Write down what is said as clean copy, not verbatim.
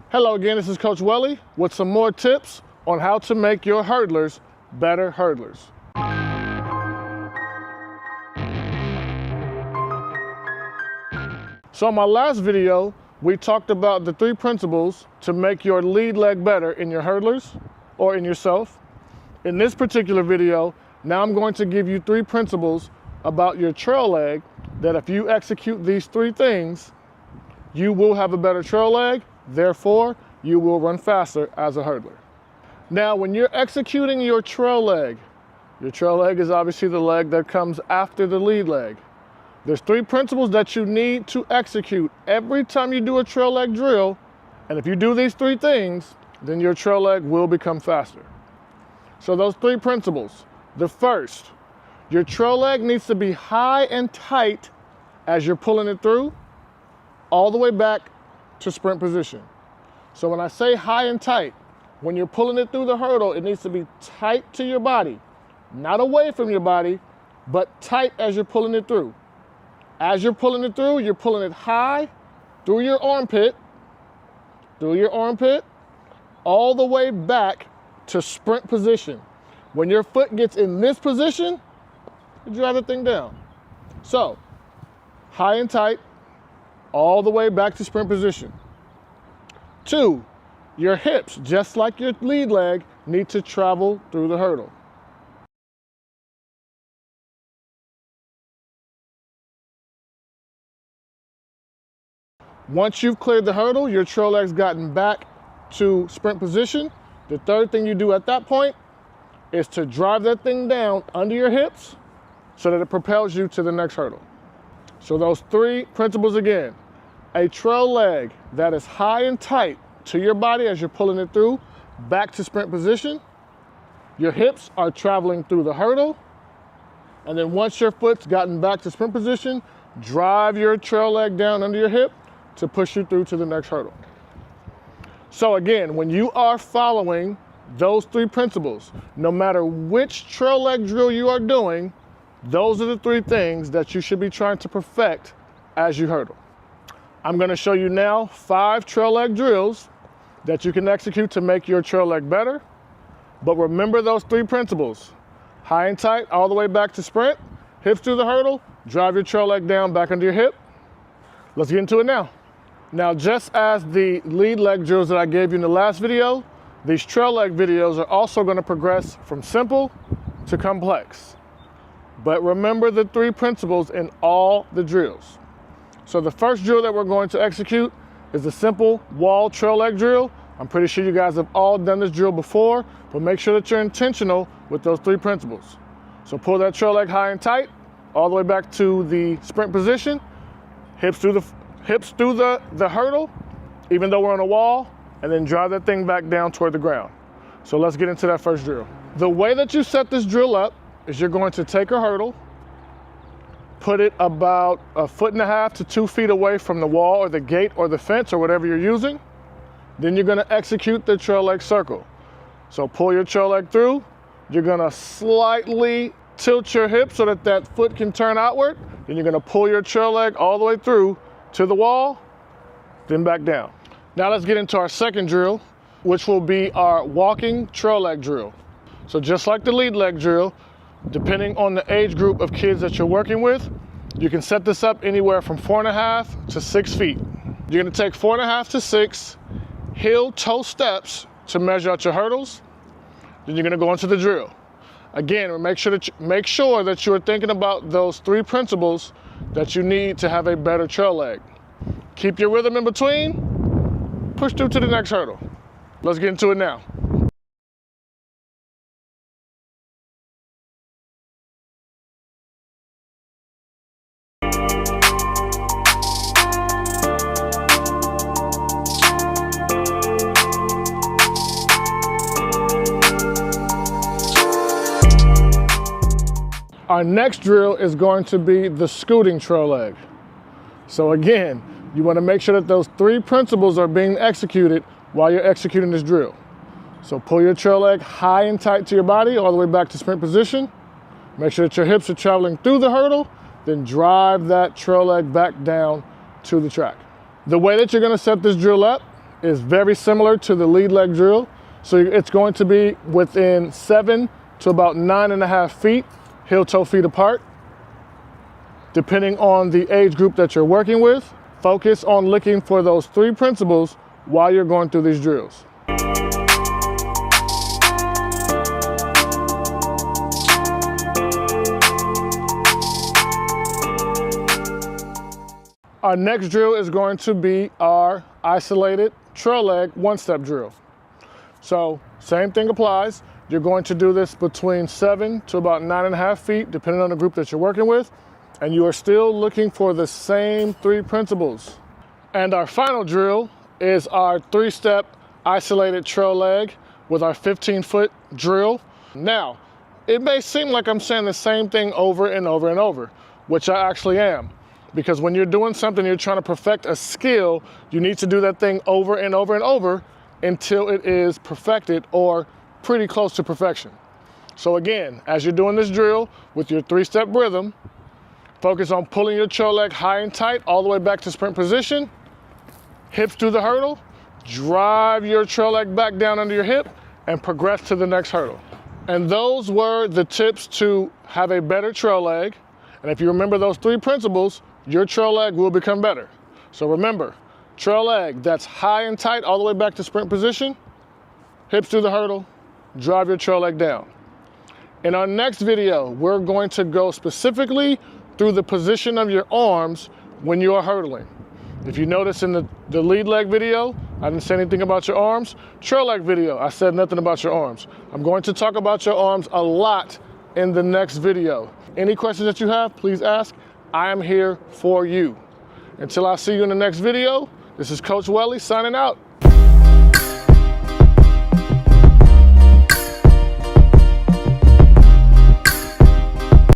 Hello again, this is Coach Welly with some more tips on how to make your hurdlers better hurdlers. So in my last video, we talked about the 3 principles to make your lead leg better in your hurdlers or in yourself. In this particular video, now I'm going to give you 3 principles about your trail leg that if you execute these 3 things, you will have a better trail leg. Therefore, you will run faster as a hurdler. Now, when you're executing your trail leg is obviously the leg that comes after the lead leg. There's 3 principles that you need to execute every time you do a trail leg drill. And if you do these 3 things, then your trail leg will become faster. So those 3 principles. The first, your trail leg needs to be high and tight as you're pulling it through, all the way back to sprint position. So when I say high and tight, when you're pulling it through the hurdle, it needs to be tight to your body, not away from your body, but tight as you're pulling it through. As you're pulling it through, you're pulling it high through your armpit, all the way back to sprint position. When your foot gets in this position, you drive the thing down. So, high and tight, all the way back to sprint position. 2, your hips, just like your lead leg, need to travel through the hurdle. Once you've cleared the hurdle, your trail leg's gotten back to sprint position. The third thing you do at that point is to drive that thing down under your hips so that it propels you to the next hurdle. So those 3 principles again. A trail leg that is high and tight to your body as you're pulling it through, back to sprint position. Your hips are traveling through the hurdle. And then once your foot's gotten back to sprint position, drive your trail leg down under your hip to push you through to the next hurdle. So again, when you are following those 3 principles, no matter which trail leg drill you are doing, those are the 3 things that you should be trying to perfect as you hurdle. I'm going to show you now 5 trail leg drills that you can execute to make your trail leg better. But remember those 3 principles. High and tight, all the way back to sprint, hips through the hurdle, drive your trail leg down back under your hip. Let's get into it now. Now, just as the lead leg drills that I gave you in the last video, these trail leg videos are also going to progress from simple to complex. But remember the 3 principles in all the drills. So the first drill that we're going to execute is the simple wall trail leg drill. I'm pretty sure you guys have all done this drill before, but make sure that you're intentional with those 3 principles. So pull that trail leg high and tight, all the way back to the sprint position, hips through the hurdle, even though we're on a wall, and then drive that thing back down toward the ground. So let's get into that first drill. The way that you set this drill up is you're going to take a hurdle, put it about 1.5 to 2 feet away from the wall or the gate or the fence or whatever you're using. Then you're going to execute the trail leg circle. So pull your trail leg through. You're going to slightly tilt your hip so that that foot can turn outward. Then you're going to pull your trail leg all the way through to the wall, then back down. Now let's get into our second drill, which will be our walking trail leg drill. So just like the lead leg drill, depending on the age group of kids that you're working with, you can set this up anywhere from 4.5 to 6 feet. You're going to take 4.5 to 6 heel-toe steps to measure out your hurdles. Then you're going to go into the drill. Again, make sure that you're thinking about those 3 principles that you need to have a better trail leg. Keep your rhythm in between, push through to the next hurdle. Let's get into it now. Our next drill is going to be the scooting trail leg. So again, you want to make sure that those 3 principles are being executed while you're executing this drill. So pull your trail leg high and tight to your body all the way back to sprint position. Make sure that your hips are traveling through the hurdle, then drive that trail leg back down to the track. The way that you're going to set this drill up is very similar to the lead leg drill. So it's going to be within 7 to about 9.5 feet, heel toe feet apart. Depending on the age group that you're working with, focus on looking for those 3 principles while you're going through these drills. Our next drill is going to be our isolated trail leg one-step drill. So same thing applies. You're going to do this between 7 to about 9.5 feet, depending on the group that you're working with. And you are still looking for the same 3 principles. And our final drill is our 3-step isolated trail leg with our 15-foot drill. Now, it may seem like I'm saying the same thing over and over and over, which I actually am. Because when you're doing something, you're trying to perfect a skill, you need to do that thing over and over and over until it is perfected or pretty close to perfection. So again, as you're doing this drill with your 3-step rhythm, focus on pulling your trail leg high and tight all the way back to sprint position, hips through the hurdle, drive your trail leg back down under your hip, and progress to the next hurdle. And those were the tips to have a better trail leg. And if you remember those 3 principles, your trail leg will become better. So remember, trail leg that's high and tight all the way back to sprint position, hips through the hurdle, drive your trail leg down. In our next video, we're going to go specifically through the position of your arms when you are hurdling. If you notice in the lead leg video, I didn't say anything about your arms. Trail leg video, I said nothing about your arms. I'm going to talk about your arms a lot in the next video. Any questions that you have, please ask. I am here for you. Until I see you in the next video, this is Coach Welly signing out.